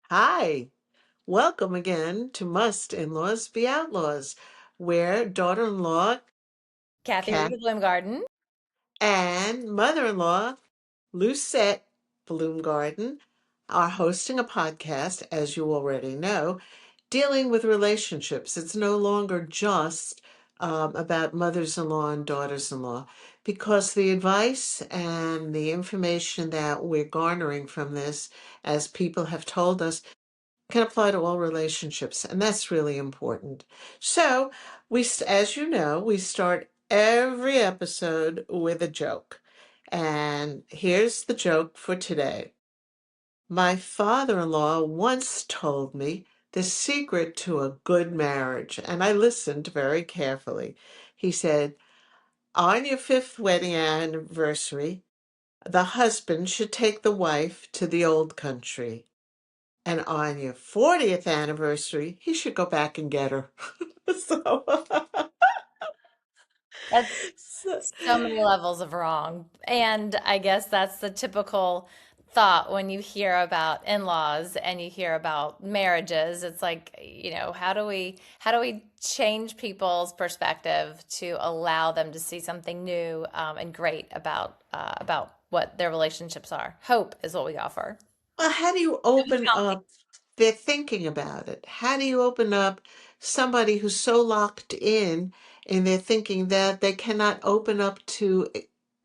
Hi, welcome again to Must In-Laws Be Outlaws, where daughter-in-law Kathy with Kat the Bloom Garden. and mother-in-law Lucette Bloomgarden are hosting a podcast, as you already know, dealing with relationships. It's no longer just about mothers-in-law and daughters-in-law, because the advice and the information that we're garnering from this, as people have told us, can apply to all relationships, and that's really important. So, as you know, we start every episode with a joke. And here's the joke for today. My father-in-law once told me the secret to a good marriage, and I listened very carefully. He said, on your fifth wedding anniversary, the husband should take the wife to the old country. And on your 40th anniversary, he should go back and get her. So, That's so, so many levels of wrong. And I guess that's the typical thought when you hear about in-laws and you hear about marriages. It's like, how do we change people's perspective to allow them to see something new and great about what their relationships are? Hope is what we offer. well, how do you open up their thinking about it? How do you open up somebody who's so locked in their thinking that they cannot open up to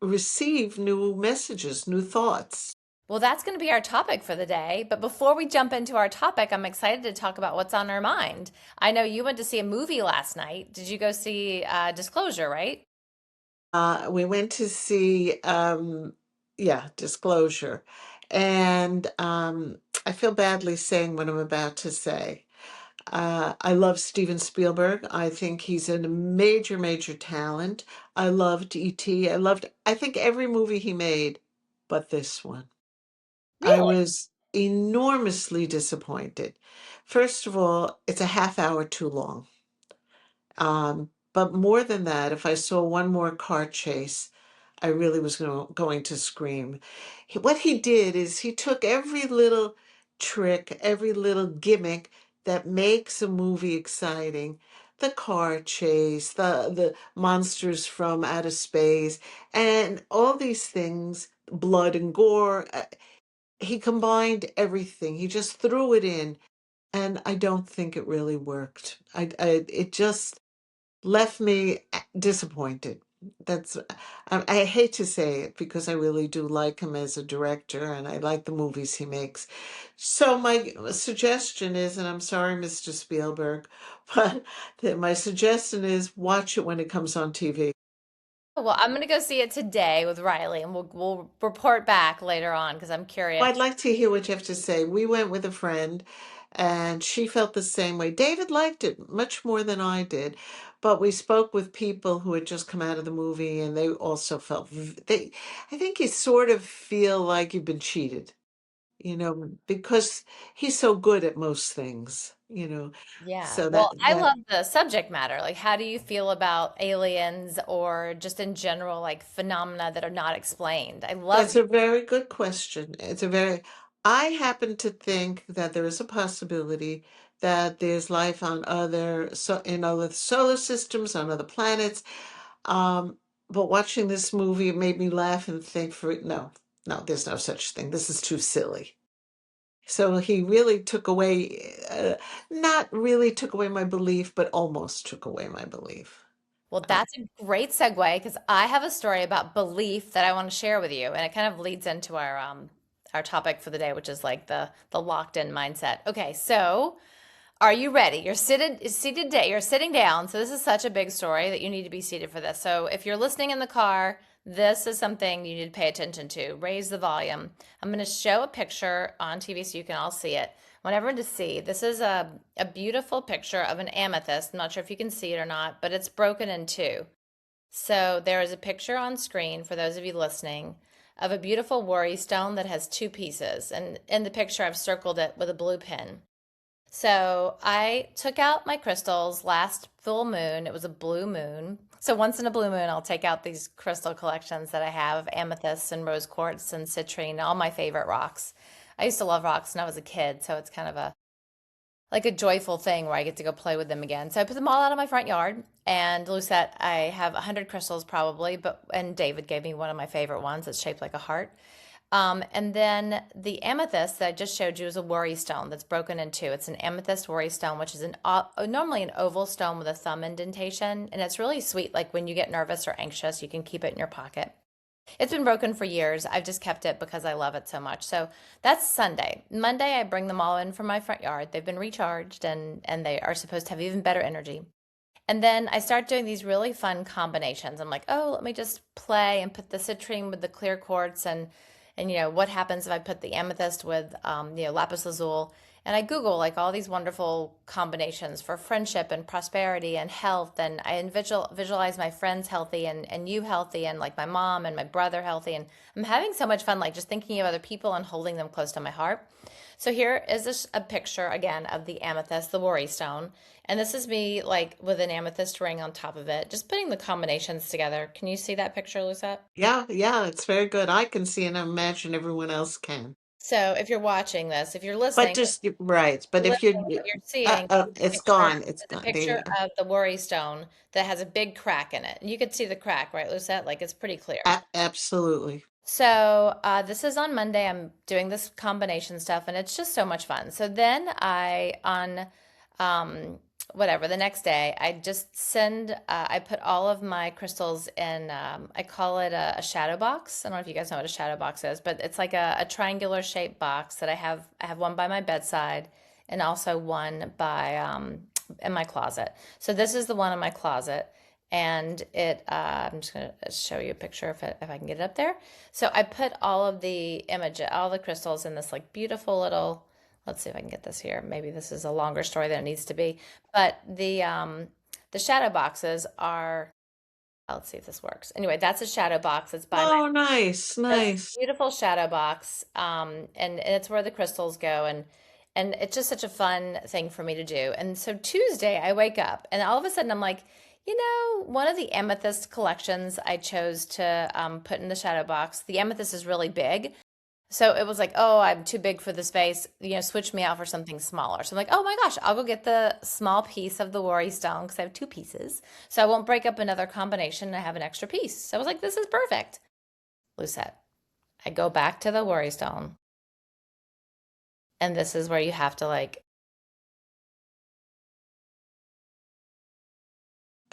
receive new messages, new thoughts? Well, that's going to be our topic for the day. But before we jump into our topic, I'm excited to talk about what's on our mind. I know you went to see a movie last night. Did you go see Disclosure, right? We went to see, yeah, Disclosure. And I feel badly saying what I'm about to say. I love Steven Spielberg. I think he's a major, major talent. I loved E.T. I think every movie he made, but this one. I Really? was enormously disappointed. First of all, it's a half hour too long. But more than that, if I saw one more car chase, I really was going to scream. What he did is he took every little trick, every little gimmick that makes a movie exciting. The car chase, the monsters from outer space, and all these things, blood and gore. He combined everything. He just threw it in, and I don't think it really worked. It just left me disappointed. That's I hate to say it because I really do like him as a director and I like the movies he makes. So my suggestion is, and I'm sorry, Mr. Spielberg, but my suggestion is watch it when it comes on TV. Well, I'm going to go see it today with Riley, and we'll report back later on because I'm curious. I'd like to hear what you have to say. We went with a friend and she felt the same way. David liked it much more than I did, but we spoke with people who had just come out of the movie and they also felt I think you sort of feel like you've been cheated, because he's so good at most things, Yeah. so Well, I that love the subject matter. Like, how do you feel about aliens or just in general, like phenomena that are not explained? I love That's the a very good question. I happen to think that there is a possibility that there's life on in other solar systems, on other planets. Um, but watching this movie, it made me laugh and think no, no, there's no such thing. This is too silly. So he really took away, not really took away my belief, but almost took away my belief. Well, Uh, that's a great segue because I have a story about belief that I want to share with you, and it kind of leads into our topic for the day, which is like the locked in mindset. Okay, so are you ready? You're sitting down. So this is such a big story that you need to be seated for this. So if you're listening in the car, this is something you need to pay attention to. Raise the volume. I'm going to show a picture on TV so you can all see it. I want everyone to see. This is a beautiful picture of an amethyst. I'm not sure if you can see it or not, but it's broken in two. So there is a picture on screen for those of you listening of a beautiful worry stone that has two pieces. And in the picture, I've circled it with a blue pin. So I took out my crystals last full moon. It was a blue moon. So once in a blue moon, I'll take out these crystal collections that I have of amethysts and rose quartz and citrine, all my favorite rocks. I used to love rocks when I was a kid, so it's kind of a like a joyful thing where I get to go play with them again. So I put them all out of my front yard. And Lucette, I have 100 crystals probably, but and David gave me one of my favorite ones that's shaped like a heart. And then the amethyst that I just showed you is a worry stone that's broken in two. It's an amethyst worry stone, which is normally an oval stone with a thumb indentation, and it's really sweet. Like when you get nervous or anxious, you can keep it in your pocket. It's been broken for years. I've just kept it because I love it so much. So that's Sunday. Monday, I bring them all in from my front yard. They've been recharged and they are supposed to have even better energy. And then I start doing these really fun combinations. I'm like, oh, let me just play and put the citrine with the clear quartz and what happens if I put the amethyst with lapis lazuli. And I Google like all these wonderful combinations for friendship and prosperity and health. And I visualize my friends healthy and you healthy and like my mom and my brother healthy. And I'm having so much fun, like just thinking of other people and holding them close to my heart. So here is a picture again of the amethyst, the worry stone. And this is me like with an amethyst ring on top of it, just putting the combinations together. Can you see that picture, Lucette? Yeah, yeah, it's very good. I can see and I imagine everyone else can. So if you're watching this, if you're But listening, just right. But if listening, you, what you're seeing is a it's picture gone. It's is a gone. There you picture go. of the worry stone that has a big crack in it. And you could see the crack, right, Lucette? Like it's pretty clear. Absolutely. So this is on Monday. I'm doing this combination stuff, and it's just so much fun. So then on um, whatever, the next day, I just I put all of my crystals in, I call it a shadow box. I don't know if you guys know what a shadow box is, but it's like a triangular shaped box that I have one by my bedside and also one in my closet. So this is the one in my closet. And I'm just going to show you a picture if I can get it up there. So I put all the crystals in this like beautiful little, let's see if I can get this here. Maybe this is a longer story than it needs to be. But the shadow boxes are, let's see if this works. Anyway, that's a shadow box. It's by my Oh, nice, this nice. beautiful shadow box, and it's where the crystals go, and it's just such a fun thing for me to do. And so Tuesday, I wake up, and all of a sudden, I'm like, one of the amethyst collections I chose to put in the shadow box. The amethyst is really big, so it was like, oh, I'm too big for the space. Switch me out for something smaller. So I'm like, oh my gosh, I'll go get the small piece of the worry stone because I have two pieces, so I won't break up another combination. And I have an extra piece. So I was like, this is perfect. Lucette. I go back to the worry stone. And this is where you have to like,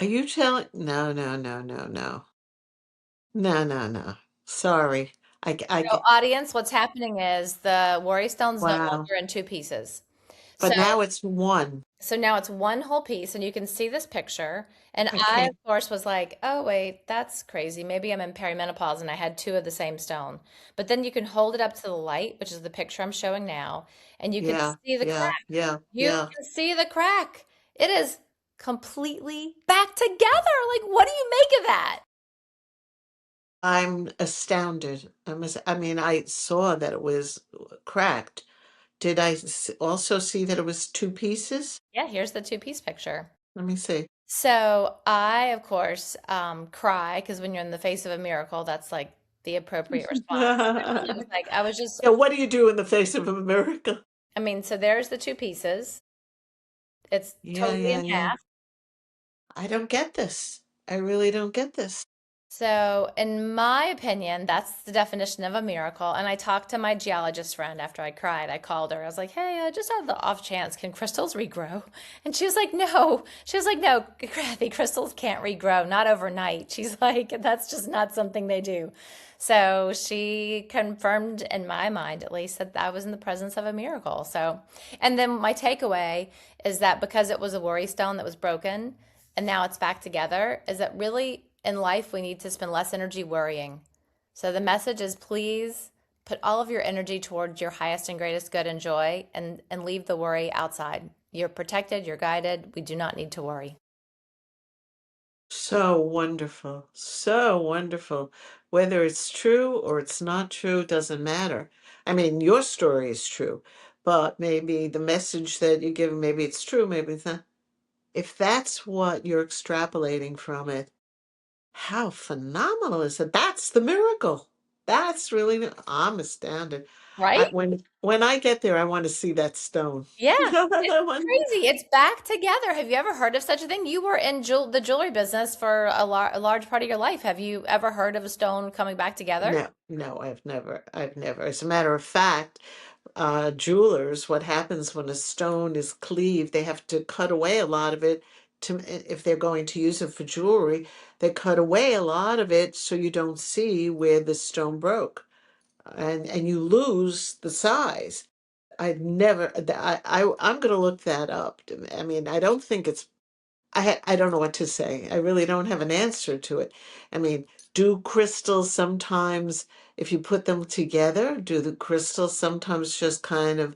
Are you telling? No, no, no, no, no, no, no, no. Sorry. I so get. audience, what's happening is the worry stone's no Wow. longer in two pieces. So But now it's one. so now it's one whole piece and you can see this picture. And I I, can't. of course, was like, oh, wait, that's crazy. Maybe I'm in perimenopause and I had two of the same stone. But then you can hold it up to the light, which is the picture I'm showing now, and you can Yeah, see the yeah, crack. yeah, You yeah. can see the crack. It is completely back together. Like, what do you make of that? I'm astounded. I mean, I saw that it was cracked. Did I also see that it was two pieces? Yeah, here's the two-piece picture. Let me see. So I, of course, cry because when you're in the face of a miracle, that's like the appropriate response. I was Yeah, like, I was just, what do you do in the face of America? I mean, so there's the two pieces. It's Yeah, totally yeah, in yeah. half. I don't get this. I really don't get this. So, in my opinion, that's the definition of a miracle. And I talked to my geologist friend after I cried. I called her. I was like, hey, just on the off chance, can crystals regrow? And she was like, no. She was like, no, Kathy, crystals can't regrow, not overnight. She's like, that's just not something they do. So she confirmed in my mind, at least, that I was in the presence of a miracle. So, and then my takeaway is that because it was a worry stone that was broken, and now it's back together, is that really in life we need to spend less energy worrying. So the message is please put all of your energy towards your highest and greatest good and joy and leave the worry outside. You're protected, you're guided. We do not need to worry. So wonderful. So wonderful. Whether it's true or it's not true doesn't matter. I mean, your story is true, but maybe the message that you give, maybe it's true, maybe it's not. If that's what you're extrapolating from it, how phenomenal is it? That's the miracle. That's really, I'm astounded. right? When I get there, I want to see that stone. Yeah, it's I want- crazy. It's back together. Have you ever heard of such a thing? You were in the jewelry business for a large part of your life. Have you ever heard of a stone coming back together? No, no, I've never. As a matter of fact, jewelers, what happens when a stone is cleaved, they have to cut away a lot of it to, if they're going to use it for jewelry, they cut away a lot of it so you don't see where the stone broke, and you lose the size. I'd never, I'm going to look that up. I mean, I don't think it's, I don't know what to say. I really don't have an answer to it. I mean, do crystals sometimes, if you put them together, do the crystals sometimes just kind of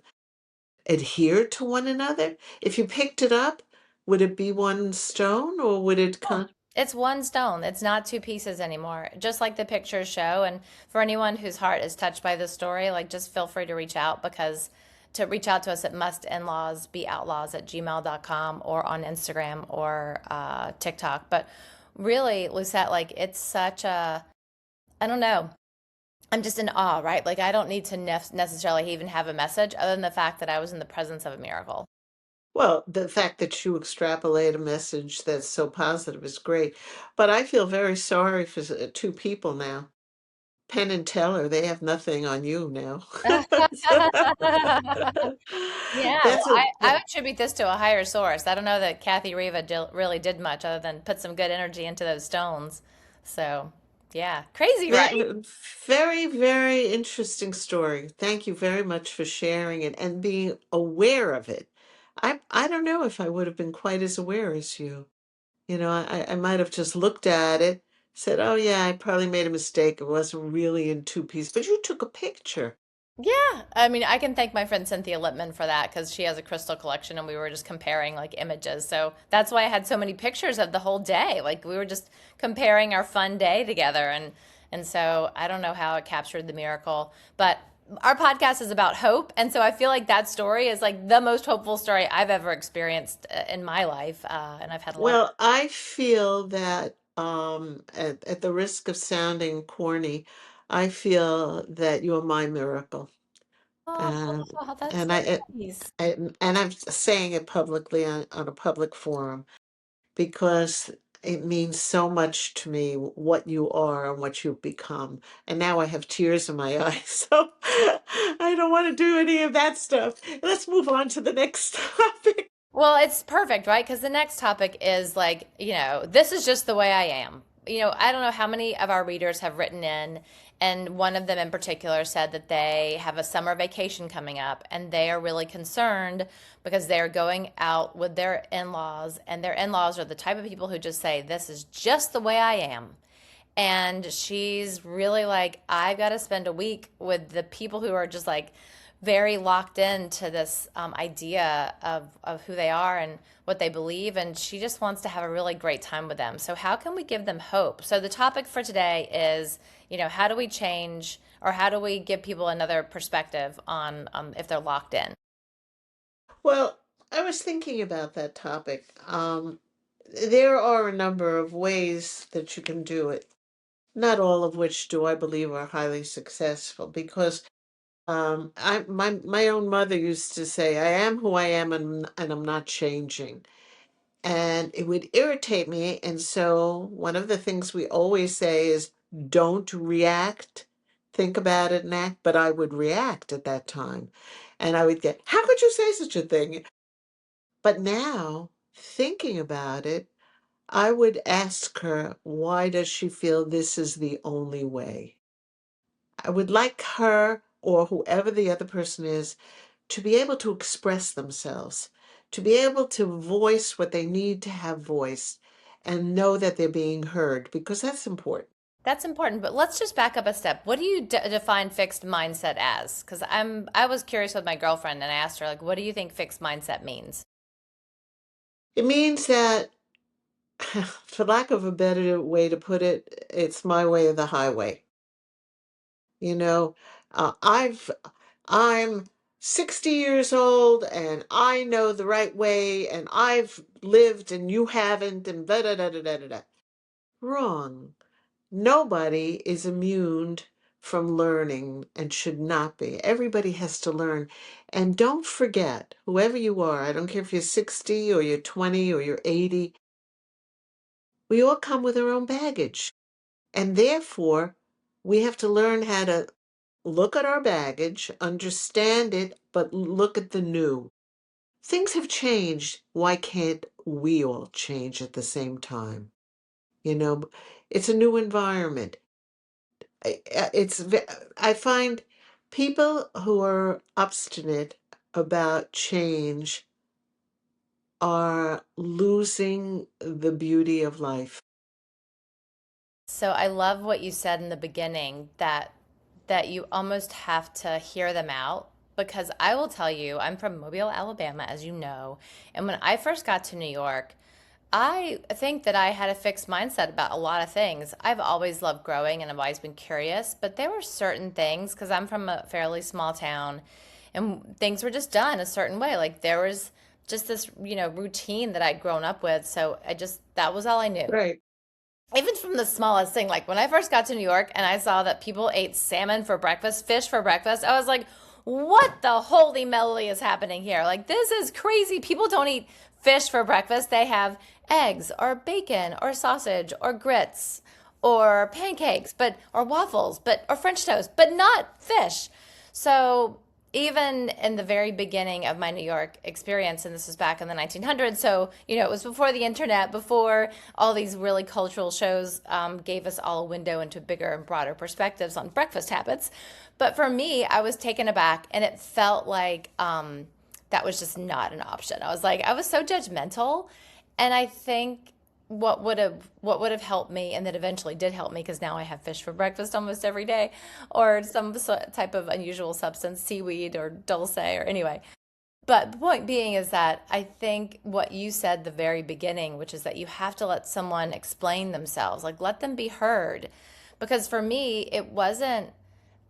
adhere to one another? If you picked it up, would it be one stone or would it Oh, kind it's one stone. It's not two pieces anymore, just like the pictures show. And for anyone whose heart is touched by this story, like just feel free to reach out because to reach out to us at mustinlawsbeoutlaws at gmail.com or on Instagram or TikTok. But really, Lucette, like it's such a, I don't know. I'm just in awe, right? Like I don't need to necessarily even have a message other than the fact that I was in the presence of a miracle. well, the fact that you extrapolate a message that's so positive is great. But I feel very sorry for two people now. Penn and Teller, they have nothing on you now. Yeah, well, That's a I attribute this to a higher source. I don't know that Kathy Riva really did much other than put some good energy into those stones. So, yeah, crazy, right? very, very interesting story. Thank you very much for sharing it and being aware of it. I don't know if I would have been quite as aware as you. You know, I might have just looked at it, said, "Oh yeah, I probably made a mistake. It wasn't really in two pieces." But you took a picture. Yeah, I mean, I can thank my friend Cynthia Lippman for that because she has a crystal collection and we were just comparing like images. So that's why I had so many pictures of the whole day. Like we were just comparing our fun day together and so I don't know how it captured the miracle, but our podcast is about hope, and so I feel like that story is like the most hopeful story I've ever experienced in my life, and I've had a lot of. Well, I feel that at the risk of sounding corny, I feel that you're my miracle. And Oh, that's and so nice. and I'm saying it publicly on a public forum because it means so much to me what you are and what you've become. And now I have tears in my eyes, so I don't want to do any of that stuff. Let's move on to the next topic. Well, it's perfect, right? Because the next topic is like, this is just the way I am. I don't know how many of our readers have written in, and one of them in particular said that they have a summer vacation coming up and they are really concerned because they're going out with their in laws, and their in laws are the type of people who just say, this is just the way I am. And she's really like, I've got to spend a week with the people who are just like very locked into this idea of who they are and what they believe. And she just wants to have a really great time with them. So, how can we give them hope? So, the topic for today is, how do we change or how do we give people another perspective on if they're locked in? Well, I was thinking about that topic. There are a number of ways that you can do it, not all of which do I believe are highly successful because my own mother used to say, "I am who I am, and I'm not changing," and it would irritate me. And so, one of the things we always say is, "Don't react. Think about it and act." But I would react at that time, and I would get, "How could you say such a thing?" But now, thinking about it, I would ask her, why does she feel this is the only way? I would like her or whoever the other person is to be able to express themselves, to be able to voice what they need to have voiced and know that they're being heard because that's important. That's important, but let's just back up a step. What do you define fixed mindset as? Because I was curious with my girlfriend and I asked her like, what do you think fixed mindset means? It means that, for lack of a better way to put it, it's my way or the highway. You know, I'm 60 years old and I know the right way and I've lived and you haven't and da da da da da da. Wrong. Nobody is immune from learning and should not be. Everybody has to learn. And don't forget, whoever you are, I don't care if you're 60 or you're 20 or you're 80, we all come with our own baggage. And therefore, we have to learn how to look at our baggage, understand it, but look at the new. Things have changed. Why can't we all change at the same time? You know, it's a new environment. I find people who are obstinate about change are losing the beauty of life. So I love what you said in the beginning that you almost have to hear them out because I will tell you, I'm from Mobile, Alabama, as you know, and when I first got to New York, I think that I had a fixed mindset about a lot of things. I've always loved growing and I've always been curious, but there were certain things because I'm from a fairly small town and things were just done a certain way. Like there was just this, routine that I'd grown up with. So that was all I knew. Right. Even from the smallest thing, like when I first got to New York and I saw that people ate salmon for breakfast, fish for breakfast, I was like, what the holy moly is happening here? Like, this is crazy. People don't eat fish for breakfast. They have eggs or bacon or sausage or grits or pancakes, or waffles, or French toast, but not fish. So even in the very beginning of my New York experience, and this was back in the 1900s, so it was before the internet, before all these really cultural shows gave us all a window into bigger and broader perspectives on breakfast habits. But for me, I was taken aback, and it felt like that was just not an option. I was so judgmental, and I think what would have helped me and that eventually did help me because now I have fish for breakfast almost every day or some type of unusual substance, seaweed or dulce or anyway. But the point being is that I think what you said the very beginning, which is that you have to let someone explain themselves, like let them be heard. Because for me,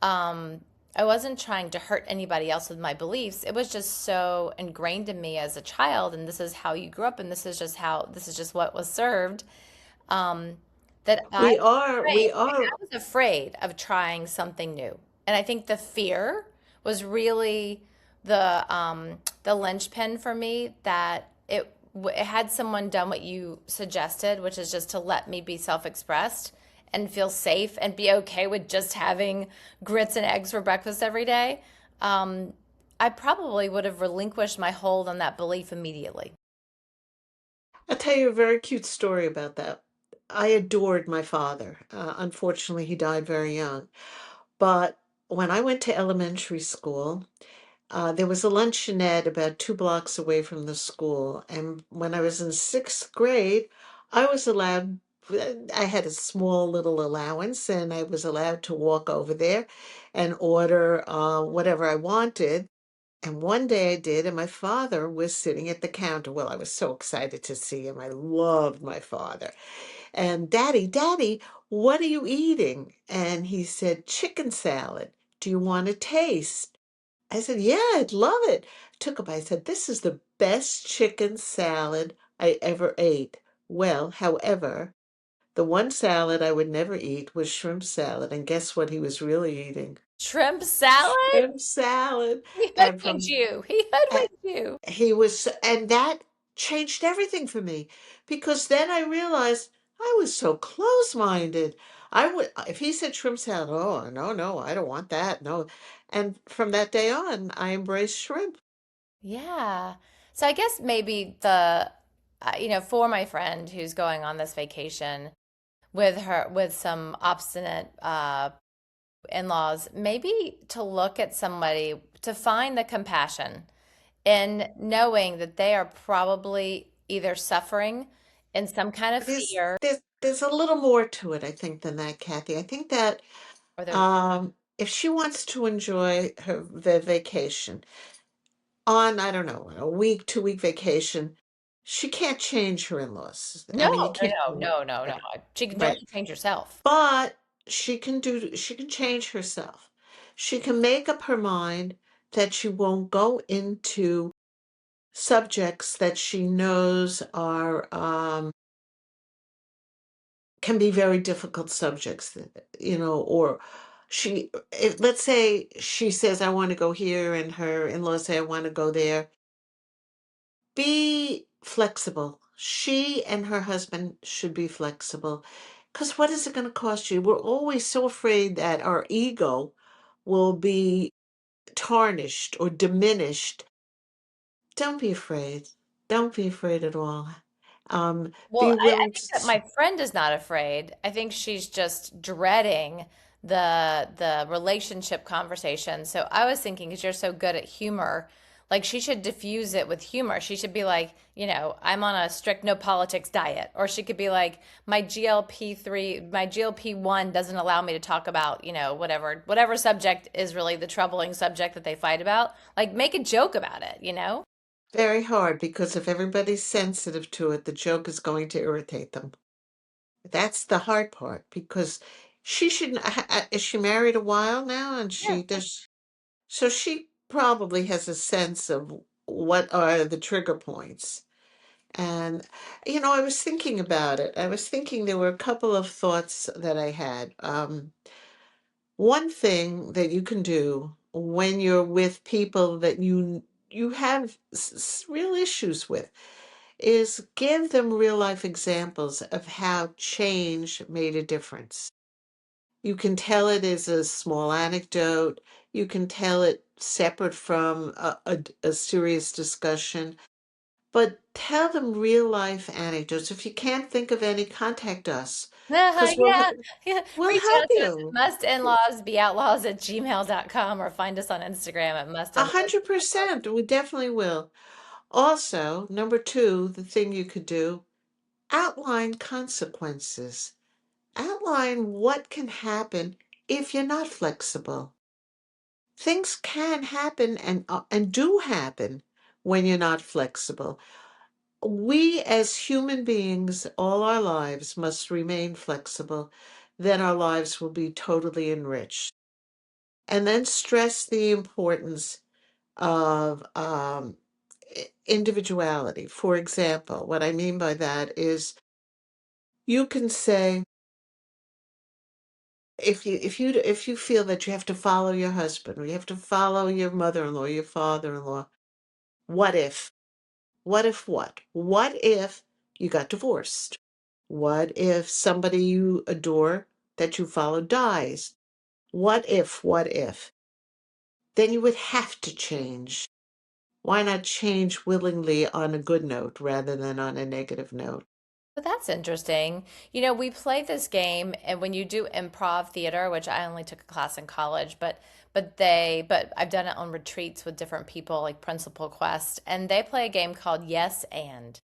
um, I wasn't trying to hurt anybody else with my beliefs. It was just so ingrained in me as a child, and this is how you grew up, and this is just what was served. Um, that We are, we I are, was afraid of trying something new, and I think the fear was really the linchpin for me that it had someone done what you suggested, which is just to let me be self-expressed and feel safe and be okay with just having grits and eggs for breakfast every day, I probably would have relinquished my hold on that belief immediately. I'll tell you a very cute story about that. I adored my father. Unfortunately, he died very young. But when I went to elementary school, there was a luncheonette about 2 blocks away from the school. And when I was in sixth grade, I was allowed, I had a small little allowance, and I was allowed to walk over there and order whatever I wanted. And one day I did, and my father was sitting at the counter. Well, I was so excited to see him. I loved my father. And Daddy, Daddy, what are you eating? And he said, chicken salad. Do you want to taste? I said, yeah, I'd love it. Took a bite. I said, this is the best chicken salad I ever ate. Well, however, the one salad I would never eat was shrimp salad. And guess what he was really eating? Shrimp salad? Shrimp salad. He And hoodwinked from you. He a- hoodwinked you. and that changed everything for me because then I realized I was so close-minded. I would, if he said shrimp salad, oh, no, no, I don't want that. No. And from that day on, I embraced shrimp. Yeah. So I guess maybe for my friend who's going on this vacation with some obstinate in-laws, maybe to look at somebody to find the compassion in knowing that they are probably either suffering in some kind of There's fear there's there's a little more to it, I think, than that, Kathy. I think that or they're if she wants to enjoy the vacation on, I don't know, a week, 2 week vacation, she can't change her in-laws. I no, mean, you no, can't no, do no, no, no. it. She can Right. only change herself. But she can change herself. She can make up her mind that she won't go into subjects that she knows are can be very difficult subjects, or let's say she says, I want to go here, and her in-laws say, I want to go there. Be flexible. She and her husband should be flexible. Because what is it going to cost you? We're always so afraid that our ego will be tarnished or diminished. Don't be afraid. Don't be afraid at all. Be Well, I willing think that to. my friend is not afraid. I think she's just dreading the relationship conversation. So I was thinking, because you're so good at humor, like she should diffuse it with humor. She should be like, I'm on a strict no politics diet. Or she could be like, my GLP-1 doesn't allow me to talk about, whatever subject is really the troubling subject that they fight about. Like make a joke about it? Very hard because if everybody's sensitive to it, the joke is going to irritate them. That's the hard part because she shouldn't. Is she married a while now? And Yeah. she does. So she probably has a sense of what are the trigger points. And, I was thinking about it. I was thinking there were a couple of thoughts that I had. One thing that you can do when you're with people that you have real issues with is give them real life examples of how change made a difference. You can tell it as a small anecdote. You can tell it separate from a serious discussion, but tell them real life anecdotes. If you can't think of any, contact us because Yeah, yeah. we'll Reach help out to us you. at mustinlawsbeoutlaws@gmail.com or find us on Instagram at A mustinlaws. 100%. We definitely will. Also, number two, the thing you could do, outline consequences. Outline what can happen if you're not flexible. Things can happen and do happen when you're not flexible. We as human beings, all our lives, must remain flexible. Then our lives will be totally enriched. And then stress the importance of individuality. For example, what I mean by that is you can say, if you feel that you have to follow your husband or you have to follow your mother-in-law, your father-in-law, what if? What if what? What if you got divorced? What if somebody you adore that you follow dies? What if, what if? Then you would have to change. Why not change willingly on a good note rather than on a negative note? But that's interesting. We play this game, and when you do improv theater, which I only took a class in college, but I've done it on retreats with different people, like Principal Quest, and they play a game called Yes and.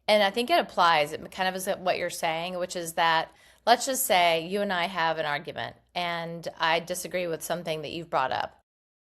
And I think it applies. It kind of is what you're saying, which is that let's just say you and I have an argument, and I disagree with something that you've brought up.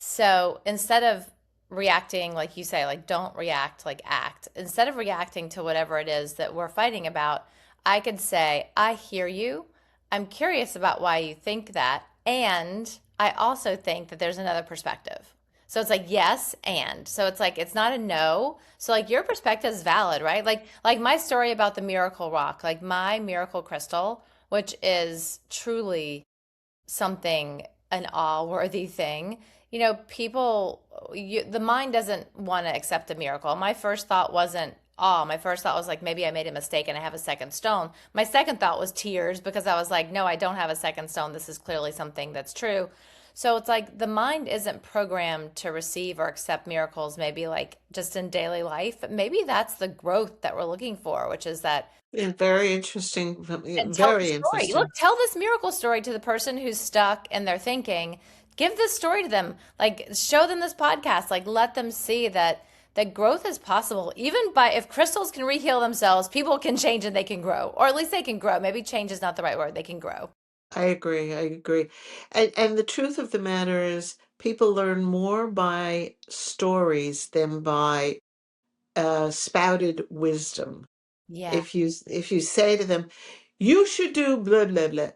So instead of reacting, like you say, like don't react, like act, instead of reacting to whatever it is that we're fighting about, I could say, I hear you. I'm curious about why you think that. And I also think that there's another perspective. So it's like yes and. So it's like it's not a no. So like your perspective is valid, right? Like my story about the miracle rock, like my miracle crystal, which is truly something, an awe-worthy thing. The mind doesn't want to accept a miracle. My first thought wasn't awe. My first thought was like, maybe I made a mistake and I have a second stone. My second thought was tears because I was like, no, I don't have a second stone. This is clearly something that's true. So it's like the mind isn't programmed to receive or accept miracles, maybe like just in daily life. Maybe that's the growth that we're looking for, which is that Yeah, very interesting. and tell the Very story. Look, interesting. tell this miracle story to the person who's stuck in their thinking. Give this story to them. Like show them this podcast. Like let them see that growth is possible. Even by if crystals can reheal themselves, people can change and they can grow. Or at least they can grow. Maybe change is not the right word. They can grow. I agree. I agree. And the truth of the matter is, people learn more by stories than by spouted wisdom. Yeah. If you say to them, you should do blah blah blah.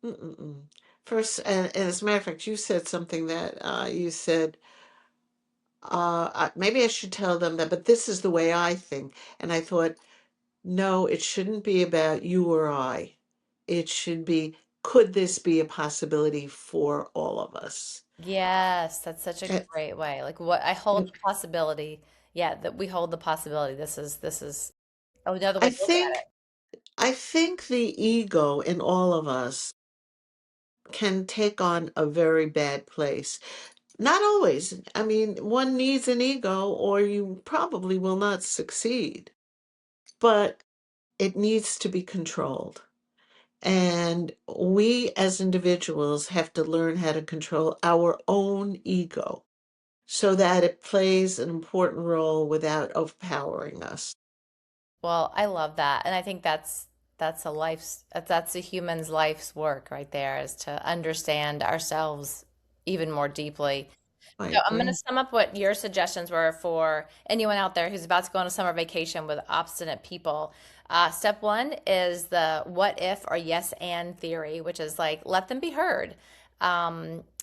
Mm-mm-mm. First, and as a matter of fact, you said something that you said, maybe I should tell them that, but this is the way I think. And I thought, no, it shouldn't be about you or I. It should be could this be a possibility for all of us? Yes, that's such a Uh, great way. Like what I hold the possibility. Yeah, that we hold the possibility. This is another way I to look at think I think the ego in all of us can take on a very bad place. Not always. I mean, one needs an ego or you probably will not succeed, but it needs to be controlled. And we as individuals have to learn how to control our own ego so that it plays an important role without overpowering us. Well, I love that. And I think that's a human's life's work right there is to understand ourselves even more deeply. I So I'm going to agree. sum up what your suggestions were for anyone out there who's about to go on a summer vacation with obstinate people. Step one is the what if or yes and theory, which is like let them be heard.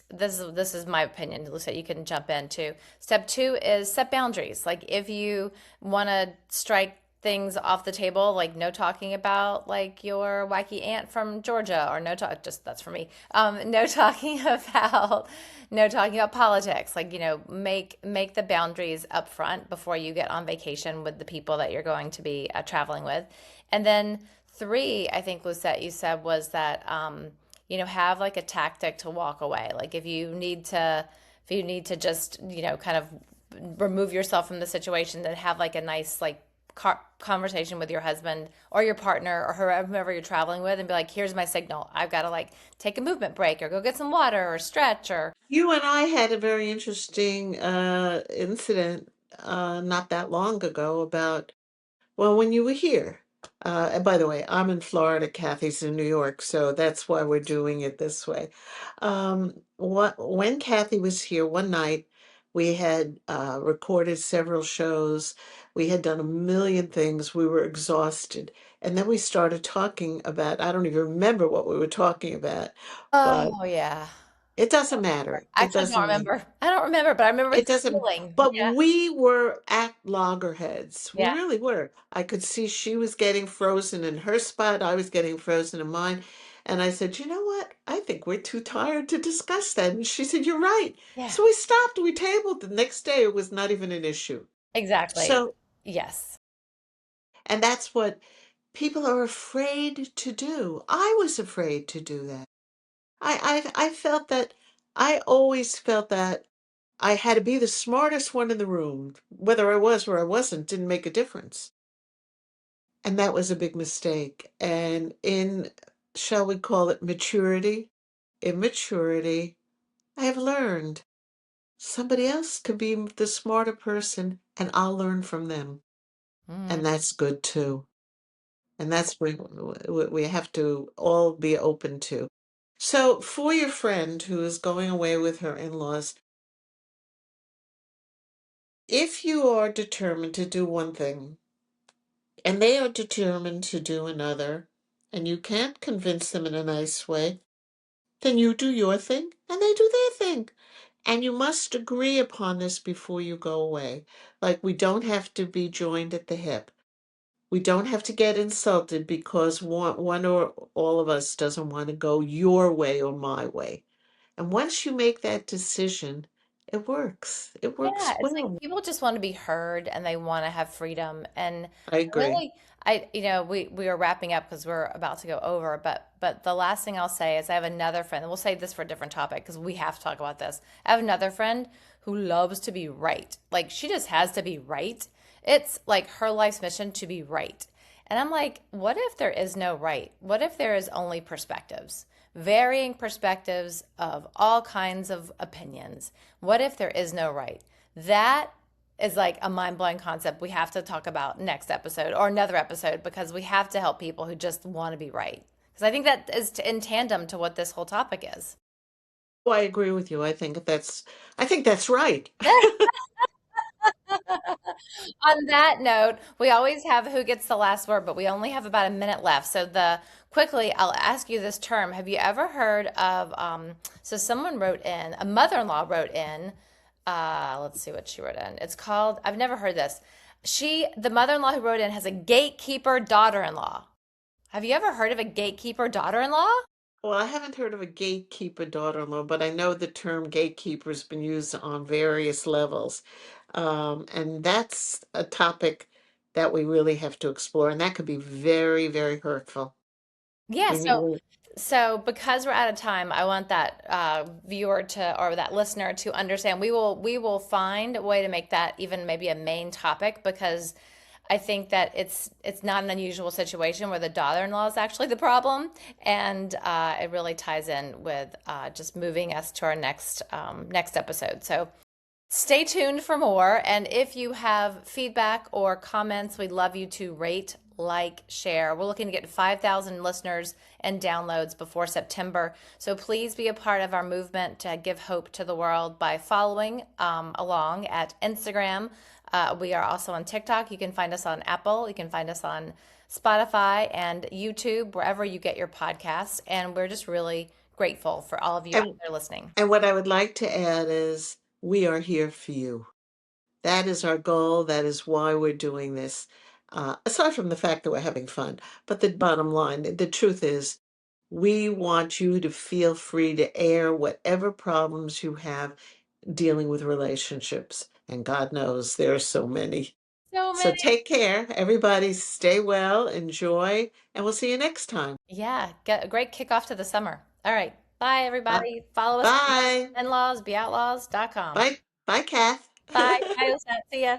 This is my opinion, Lucia. You can jump in too. Step two is set boundaries. Like if you want to strike things off the table, like no talking about like your wacky aunt from Georgia, or no talk. Just that's for me. No talking about no talking about politics. Like make the boundaries up front before you get on vacation with the people that you're going to be traveling with, and then three, I think Lucette, you said was that have like a tactic to walk away. Like if you need to just kind of remove yourself from the situation, then have like a nice like conversation with your husband or your partner or whoever you're traveling with and be like, here's my signal. I've got to like take a movement break or go get some water or stretch or You and I had a very interesting incident not that long ago about, well, when you were here. And by the way, I'm in Florida, Kathy's in New York, so that's why we're doing it this way. When Kathy was here one night, we had recorded several shows. We had done a million things. We were exhausted. And then we started talking about, I don't even remember what we were talking about, but oh yeah. it doesn't matter. I It actually don't doesn't matter. remember. I don't remember, but I remember It the doesn't, feeling. but Yeah. we were at loggerheads. We Yeah. really were. I could see she was getting frozen in her spot. I was getting frozen in mine. And I said, you know what? I think we're too tired to discuss that. And she said, you're right. Yeah. So we stopped, we tabled. The next day, it was not even an issue. Exactly. So, Yes. and that's what people are afraid to do. I was afraid to do that. I felt that, I always felt that I had to be the smartest one in the room. Whether I was or I wasn't didn't make a difference. And that was a big mistake. And in, shall we call it maturity? In maturity, I have learned somebody else could be the smarter person and I'll learn from them. Mm. And that's good too. And that's what we have to all be open to. So, for your friend who is going away with her in laws, if you are determined to do one thing, and they are determined to do another, and you can't convince them in a nice way, then you do your thing and they do their thing. And you must agree upon this before you go away. Like, we don't have to be joined at the hip. We don't have to get insulted because one or all of us doesn't want to go your way or my way. And once you make that decision, it works. It Yeah, works it's like well. people just want to be heard and they want to have freedom. And I agree. really, we are wrapping up because we're about to go over. But the last thing I'll say is I have another friend, and we'll save this for a different topic because we have to talk about this. I have another friend who loves to be right. Like she just has to be right. It's like her life's mission to be right. And I'm like, what if there is no right? What if there is only perspectives? Varying perspectives of all kinds of opinions. What if there is no right? That is like a mind blowing concept we have to talk about next episode or another episode because we have to help people who just want to be right. Because I think that is in tandem to what this whole topic is. Oh, I agree with you. I think that's right. On that note, we always have who gets the last word, but we only have about a minute left. So the quickly, I'll ask you this term. Have you ever heard of so someone wrote in, a mother-in-law wrote in, let's see what she wrote in. It's called, I've never heard this. The mother-in-law who wrote in has a gatekeeper daughter-in-law. Have you ever heard of a gatekeeper daughter-in-law? Well, I haven't heard of a gatekeeper daughter-in-law, but I know the term gatekeeper has been used on various levels. And that's a topic that we really have to explore, and that could be very, very hurtful. Yeah, We need, so because we're out of time, I want that viewer to or that listener to understand we will find a way to make that even maybe a main topic because I think that it's not an unusual situation where the daughter-in-law is actually the problem, and it really ties in with just moving us to our next episode. So stay tuned for more. And if you have feedback or comments, we'd love you to rate, like, share. We're looking to get 5,000 listeners and downloads before September. So please be a part of our movement to give hope to the world by following along at Instagram. We are also on TikTok. You can find us on Apple. You can find us on Spotify and YouTube, wherever you get your podcasts. And we're just really grateful for all of you out and there listening. and what I would like to add is we are here for you. That is our goal. That is why we're doing this. Aside from the fact that we're having fun, but the bottom line, the truth is, we want you to feel free to air whatever problems you have dealing with relationships. And God knows there are so many. So So many. take care, everybody. Stay well, enjoy, and we'll see you next time. Yeah, get a great kickoff to the summer. All right. Bye, Bye. everybody. Follow us Bye. on inlawsbeoutlaws.com. Bye. Bye, Kath. Bye. Bye, Osat. See ya.